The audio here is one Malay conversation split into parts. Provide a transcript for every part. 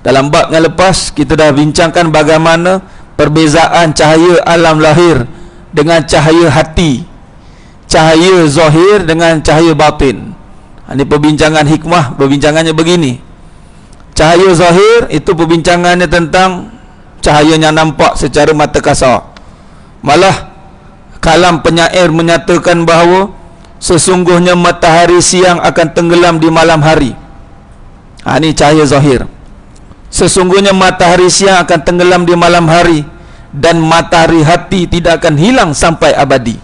Dalam bab yang lepas kita dah bincangkan bagaimana perbezaan cahaya alam lahir dengan cahaya hati, cahaya zahir dengan cahaya batin. Ini perbincangan hikmah, perbincangannya begini. Cahaya zahir itu perbincangannya tentang cahaya yang nampak secara mata kasar. Malah kalam penyair menyatakan bahawa sesungguhnya matahari siang akan tenggelam di malam hari. Ini cahaya zahir. Sesungguhnya matahari siang akan tenggelam di malam hari, dan matahari hati tidak akan hilang sampai abadi.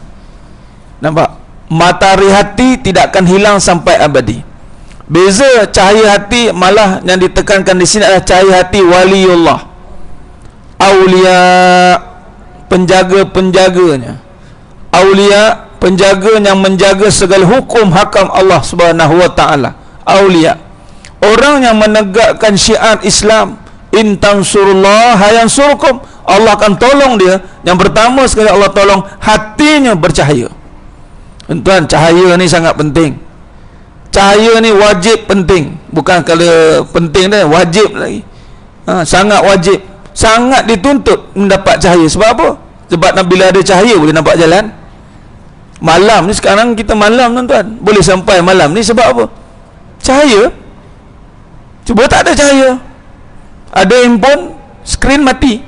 Nampak? Matahari hati tidak akan hilang sampai abadi. Beza cahaya hati, malah yang ditekankan di sini adalah cahaya hati waliullah, aulia, penjaga-penjaganya. Aulia, penjaga yang menjaga segala hukum hakam Allah Subhanahu wa taala. Aulia, orang yang menegakkan syiar Islam. In tansurullah yansurkum, Allah akan tolong dia. Yang pertama sekali Allah tolong, hatinya bercahaya. Tuan, cahaya ni sangat penting. Cahaya ni wajib penting. Bukan kalau penting dah, wajib lagi. Sangat wajib, sangat dituntut mendapat cahaya. Sebab apa? Sebab bila ada cahaya boleh nampak jalan. Malam ni, sekarang kita malam tuan-tuan, boleh sampai malam ni sebab apa? Cahaya. Cuba tak ada cahaya, ada handphone, skrin mati.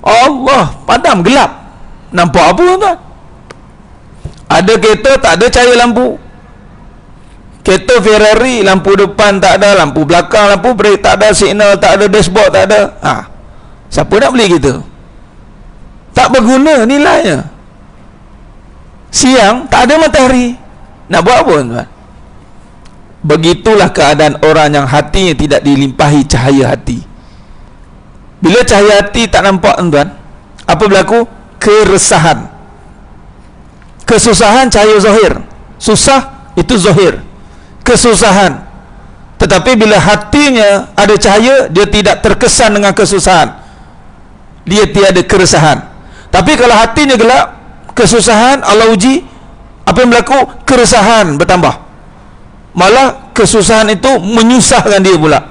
Allah, padam, gelap, nampak apa tuan? Ada kereta, tak ada cahaya lampu. Kereta Ferrari, lampu depan tak ada, lampu belakang, lampu brake tak ada, signal tak ada, dashboard tak ada. Siapa nak beli kereta? Tak berguna nilainya. Siang tak ada matahari, nak buat apa tuan? Begitulah keadaan orang yang hatinya tidak dilimpahi cahaya hati. Bila cahaya hati tak nampak tuan, apa berlaku? Keresahan, kesusahan, cahaya zahir. Susah itu zahir, kesusahan. Tetapi bila hatinya ada cahaya, dia tidak terkesan dengan kesusahan, dia tiada keresahan. Tapi kalau hatinya gelap, kesusahan, Allah uji, apa yang berlaku? Keresahan bertambah. Malah kesusahan itu menyusahkan dia pula.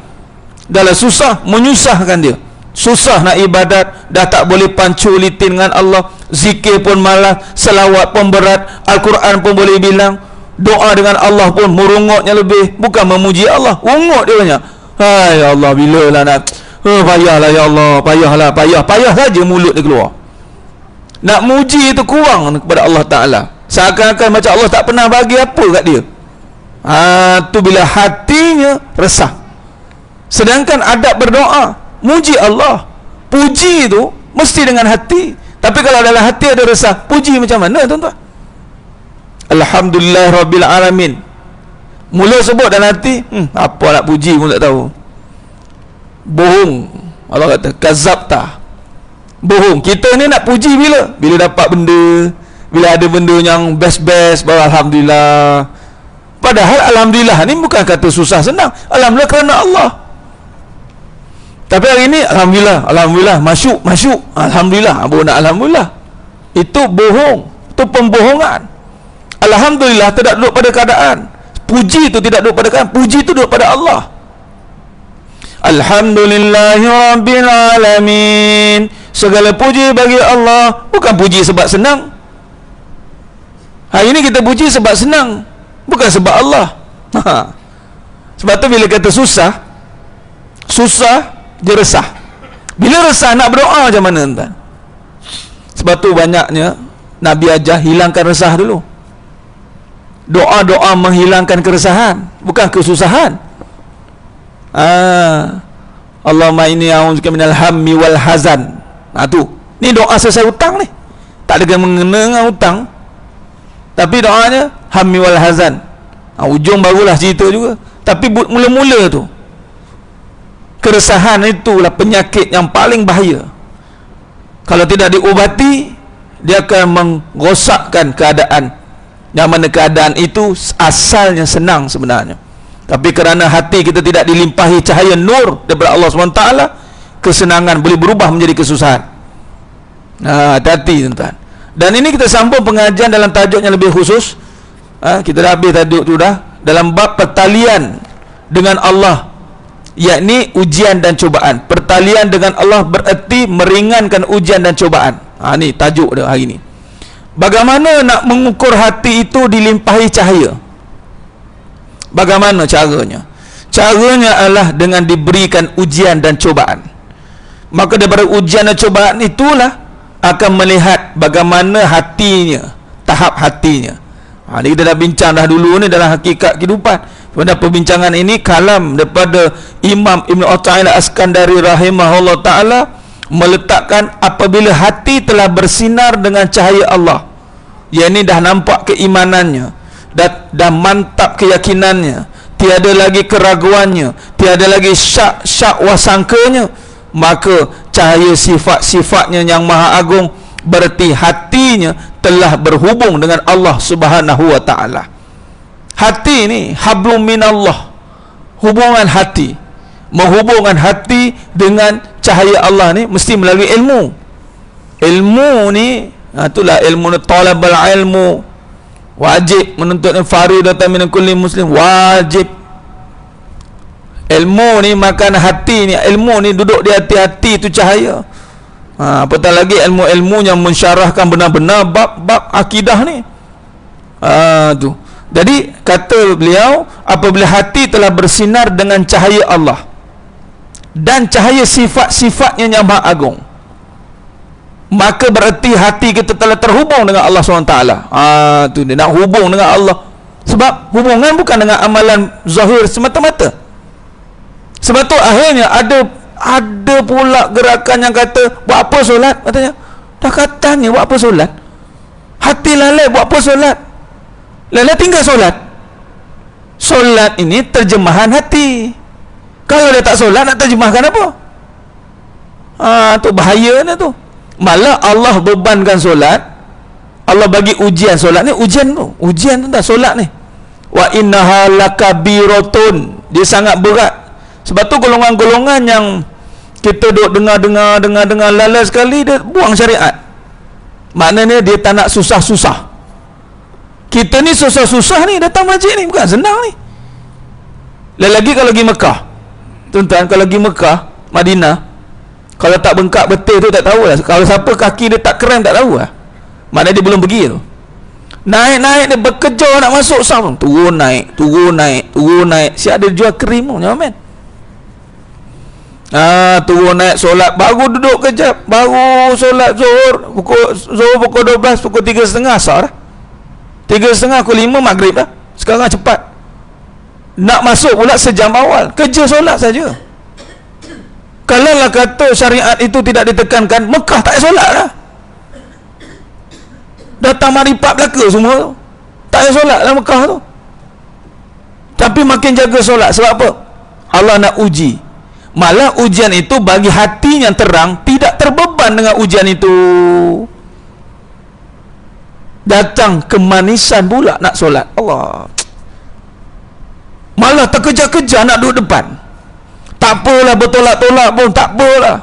Dalam susah, menyusahkan dia. Susah nak ibadat, dah tak boleh pancu litin dengan Allah. Zikir pun malas, selawat pun berat, Al-Quran pun boleh bilang, doa dengan Allah pun merungutnya lebih. Bukan memuji Allah, ungut dia banyak. Hai Allah, bila lah nak, payahlah ya Allah, payahlah, payah saja mulut dia keluar. Nak muji itu kurang kepada Allah Ta'ala, seakan-akan macam Allah tak pernah bagi apa kat dia. Tu bila hatinya resah. Sedangkan adab berdoa, muji Allah, puji itu mesti dengan hati. Tapi kalau dalam hati ada resah, puji macam mana tuan-tuan? Alhamdulillah Rabbil Alamin, mula sebut dalam hati, apa nak puji pun tak tahu. Bohong. Allah kata kazabta, bohong. Kita ni nak puji bila dapat benda, bila ada benda yang best-best, baru Alhamdulillah. Padahal Alhamdulillah ni bukan kata susah senang. Alhamdulillah kerana Allah. Tapi hari ni Alhamdulillah, masyuk, Alhamdulillah, baru nak Alhamdulillah. Itu bohong, itu pembohongan. Alhamdulillah tidak duduk pada keadaan, puji itu tidak duduk pada keadaan, puji itu duduk pada Allah. Alhamdulillahi Rabbil Alamin, segala puji bagi Allah. Bukan puji sebab senang. Hari ini kita puji sebab senang, bukan sebab Allah. Sebab tu bila kata susah, dia resah. Bila resah nak berdoa macam mana tuan? Sebab tu banyaknya Nabi ajar hilangkan resah dulu. Doa-doa menghilangkan keresahan, bukan kesusahan. Allahumma inni a'udzubika minal hammi wal hazan. Tu, ni doa selesai hutang ni. Tak ada mengena dengan hutang, tapi doanya hammi wal hazan. Ujung barulah cerita juga. Tapi mula-mula tu, keresahan itulah penyakit yang paling bahaya. Kalau tidak diubati, dia akan merosakkan keadaan, yang mana keadaan itu asalnya senang sebenarnya. Tapi kerana hati kita tidak dilimpahi cahaya nur daripada Allah SWT, kesenangan boleh berubah menjadi kesusahan. Hati-hati tuan-tuan. Dan ini kita sambung pengajian dalam tajuk yang lebih khusus. Kita dah habis tajuk tu dah, dalam bab pertalian dengan Allah. yakni ujian dan cubaan. Pertalian dengan Allah bererti meringankan ujian dan cubaan. Ni tajuk dia hari ni. Bagaimana nak mengukur hati itu dilimpahi cahaya? Bagaimana caranya? Caranya adalah dengan diberikan ujian dan cubaan. Maka daripada ujian dan cubaan itulah akan melihat bagaimana hatinya, tahap hatinya. Ni kita dah bincang dah dulu ni dalam hakikat kehidupan. Pada perbincangan ini kalam daripada Imam Ibn Athaillah As-Skandari rahimahullah ta'ala meletakkan apabila hati telah bersinar dengan cahaya Allah, yakni dah nampak keimanannya, dah mantap keyakinannya, tiada lagi keraguannya, tiada lagi syak wasangkanya, maka cahaya sifat-sifatnya yang maha agung, berarti hatinya telah berhubung dengan Allah Subhanahu wa ta'ala. Hati ni hablum minallah, hubungan hati, menghubungkan hati dengan cahaya Allah ni mesti melalui ilmu. Ilmu ni itulah ilmu talabul ilmu wajib, menuntut faridatan min kulli muslim wajib. Ilmu ni makan hati ni, ilmu ni duduk di hati-hati itu cahaya. Apatah lagi ilmu-ilmu yang mensyarahkan benar-benar bab-bab akidah ni. Tu. Jadi kata beliau, apabila hati telah bersinar dengan cahaya Allah dan cahaya sifat-sifatnya yang maha agung, maka berarti hati kita telah terhubung dengan Allah SWT. Tu dia nak hubung dengan Allah. Sebab hubungan bukan dengan amalan zahir semata-mata. Sebab tu akhirnya ada pula gerakan yang kata, buat apa solat? Katanya, dah katanya buat apa solat? Hati lalai, buat apa solat? Lalai tinggal solat. Solat ini terjemahan hati. Kalau dia tak solat, nak terjemahkan apa? Tu bahayanya tu. Malah Allah bebankan solat, Allah bagi ujian solat ni, ujian tu dah solat ni. Wa innaha lakabiratun, dia sangat berat. Sebab tu golongan-golongan yang kita duk dengar lalai sekali, dia buang syariat. Maknanya dia tak nak susah-susah. Kita ni susah-susah ni datang masjid ni, bukan senang ni. Lagi kalau pergi Mekah, tuan-tuan, kalau pergi Mekah, Madinah, kalau tak bengkak betul tu tak tahu lah. Kalau siapa kaki dia tak keren tak tahu lah, maknanya dia belum pergi tu. Naik dia berkejar nak masuk saf, turun naik. Siap ada jual krim tu, nyaman. Turun naik solat, baru duduk kejap, baru solat zuhur pukul 12, pukul 3.30 asar dah. 3.30 pukul 5 maghrib dah. Sekarang cepat. Nak masuk pula sejam awal. Kerja solat saja. Kalau lah kata syariat itu tidak ditekankan, Mekah tak payah solat lah. Datang maripat belaka semua tu, tak payah solat lah Mekah tu. Tapi makin jaga solat. Sebab apa? Allah nak uji. Malah ujian itu bagi hati yang terang, tidak terbeban dengan ujian itu. Datang kemanisan pula nak solat. Allah. Malah terkejar-kejar nak duduk depan. Tak apalah bertolak-tolak pun, tak apalah.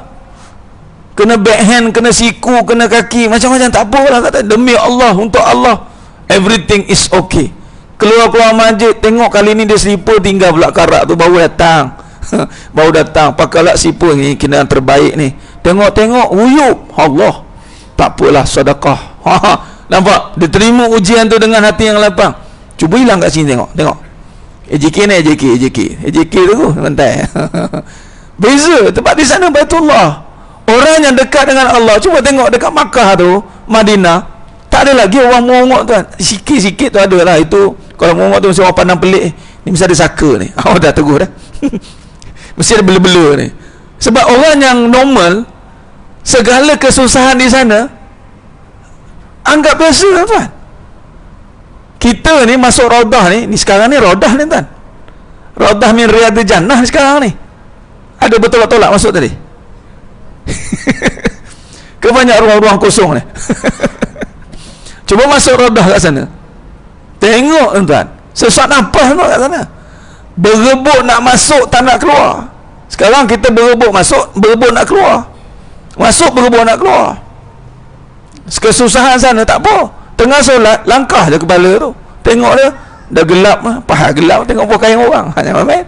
Kena backhand, kena siku, kena kaki, macam-macam, tak apalah kata. Demi Allah, untuk Allah, everything is okay. Keluar-keluar masjid, tengok kali ni dia selipar, tinggal pula karak tu baru datang. Baru datang, pakailah selipar ni, kena yang terbaik ni. Tengok-tengok, uyup. Allah. Tak apalah, sedekah. Nampak? Dia terima ujian tu dengan hati yang lapang. Cuba hilang kat sini, tengok. AJK ni, AJK tu lantai. Beza. Tempat di sana Baitullah. Orang yang dekat dengan Allah, cuba tengok dekat Makkah tu, Madinah, tak ada lagi orang mongok tu. Sikit-sikit tu ada lah. Itu kalau mongok tu mesti orang pandang pelik. Ni mesti ada saka ni. Dah teguh dah. Mesti ada bela-bela ni. Sebab orang yang normal, segala kesusahan di sana anggap biasa, tuan. Kita ni masuk Raudah ni sekarang ni Raudah ni, tuan. Raudah min Riyadil Jannah ni sekarang ni. Ada bertolak-tolak masuk tadi. Kebanyak ruang-ruang kosong ni. Cuba masuk Raudah kat sana. Tengok, tuan. Sesak nafas tu kat sana. Berebut nak masuk, tak nak keluar. Sekarang kita berebut masuk, berebut nak keluar. Masuk, berebut nak keluar. Kesusahan sana tak apa. Tengah solat, langkah je kepala tu. Tengok dia, dah gelap, paha gelap, tengok pakai kain orang. Hanya main.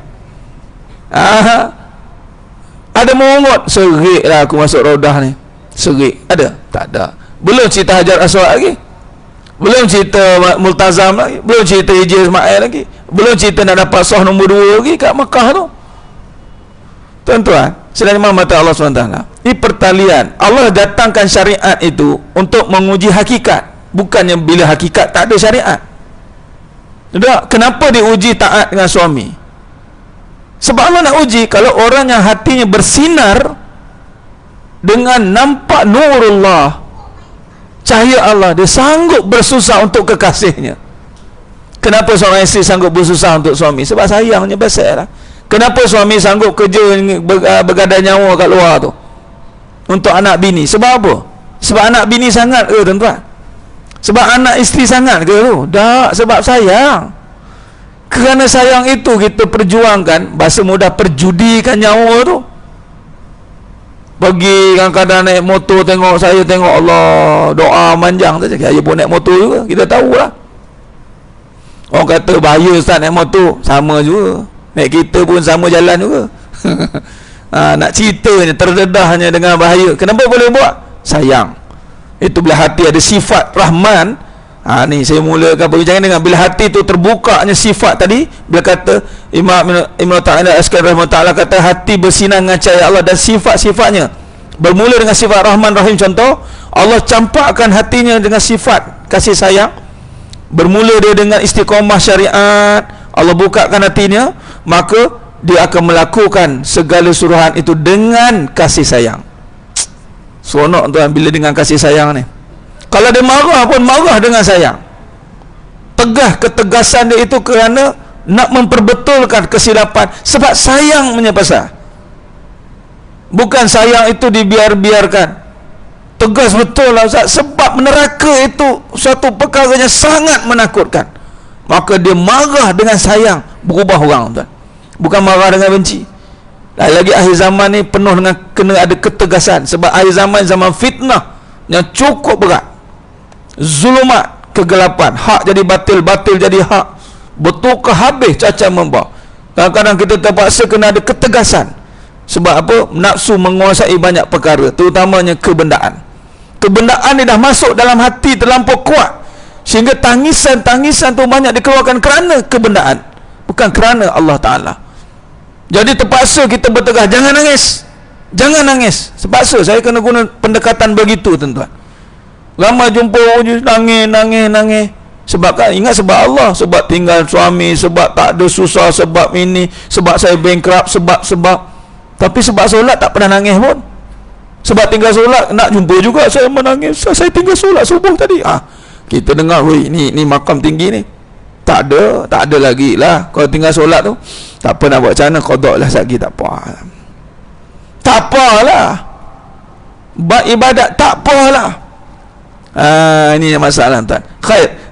Ada mengongot, serik lah aku masuk Raudah ni, serik. Ada? Tak ada. Belum cerita Hajar Aswad lagi, belum cerita Multazam lagi, belum cerita Hijri Ismail lagi, belum cerita nak dapat sah nombor 2 lagi kat Mekah tu. Tuan-tuan sedang mata Allah SWT, ini pertalian. Allah datangkan syariat itu untuk menguji hakikat, bukannya bila hakikat tak ada syariat. Tak, kenapa diuji taat dengan suami? Sebab Allah nak uji kalau orang yang hatinya bersinar dengan nampak nurullah, cahaya Allah, dia sanggup bersusah untuk kekasihnya. Kenapa seorang isteri sanggup bersusah untuk suami? Sebab sayangnya besar lah. Kenapa suami sanggup kerja bergadai nyawa kat luar tu untuk anak bini? Sebab apa? Sebab anak bini sangat ke tuan-tuan? Sebab anak isteri sangat ke tu? Tak, sebab sayang. Kerana sayang itu kita perjuangkan, bahasa mudah, perjudikan nyawa tu. Pergi kadang-kadang naik motor, tengok saya, tengok Allah, doa manjang saja. Saya pun naik motor juga, kita tahulah. Orang kata bahaya Ustaz naik motor, sama juga. Naik kereta pun sama jalan juga. Nak ceritanya, terdedahnya dengan bahaya. Kenapa boleh buat? Sayang. Itu bila hati ada sifat Rahman. Ni saya mulakan perbincangan dengan bila hati itu terbukanya sifat tadi. Bila kata Imam Ta'ala Askari rahimahullah kata hati bersinar dengan cahaya Allah dan sifat-sifatnya bermula dengan sifat Rahman Rahim. Contoh, Allah campakkan hatinya dengan sifat kasih sayang. Bermula dia dengan istiqamah syariat, Allah bukakan hatinya, maka dia akan melakukan segala suruhan itu dengan kasih sayang. Seronok tuan bila dengan kasih sayang ni. Kalau dia marah pun marah dengan sayang. Tegah ketegasan dia itu kerana nak memperbetulkan kesilapan, sebab sayang punya pasal. Bukan sayang itu dibiar-biarkan. Tegas betul lah Ustaz, sebab neraka itu suatu perkara yang sangat menakutkan. Maka dia marah dengan sayang, berubah orang tuan. Bukan marah dengan benci. Lagi akhir zaman ni penuh dengan kena ada ketegasan. Sebab akhir zaman, zaman fitnah yang cukup berat. Zulumat, kegelapan, hak jadi batil, batil jadi hak. Betulkah habis cacat membah. Kadang-kadang kita terpaksa kena ada ketegasan. Sebab apa? Nafsu menguasai banyak perkara, terutamanya kebendaan. Kebendaan ni dah masuk dalam hati terlampau kuat, sehingga tangisan-tangisan tu banyak dikeluarkan kerana kebendaan, bukan kerana Allah Ta'ala. Jadi terpaksa kita bertegas, jangan nangis, jangan nangis. Terpaksa saya kena guna pendekatan begitu tuan-tuan. Ramai jumpa nangis. Sebab kan, ingat sebab Allah, sebab tinggal suami, sebab tak ada susah, sebab ini, sebab saya bankrupt, sebab. Tapi sebab solat tak pernah nangis pun. Sebab tinggal solat nak jumpa juga saya menangis, saya tinggal solat subuh tadi. Kita dengar, weh, ni makam tinggi ni. Tak ada lagi lah. Kalau tinggal solat tu tak apa, nak buat macam mana, qada lah satgi, tak apa. Tak apalah. Ibadat tak apalah. Ini masalah tuan. Khair.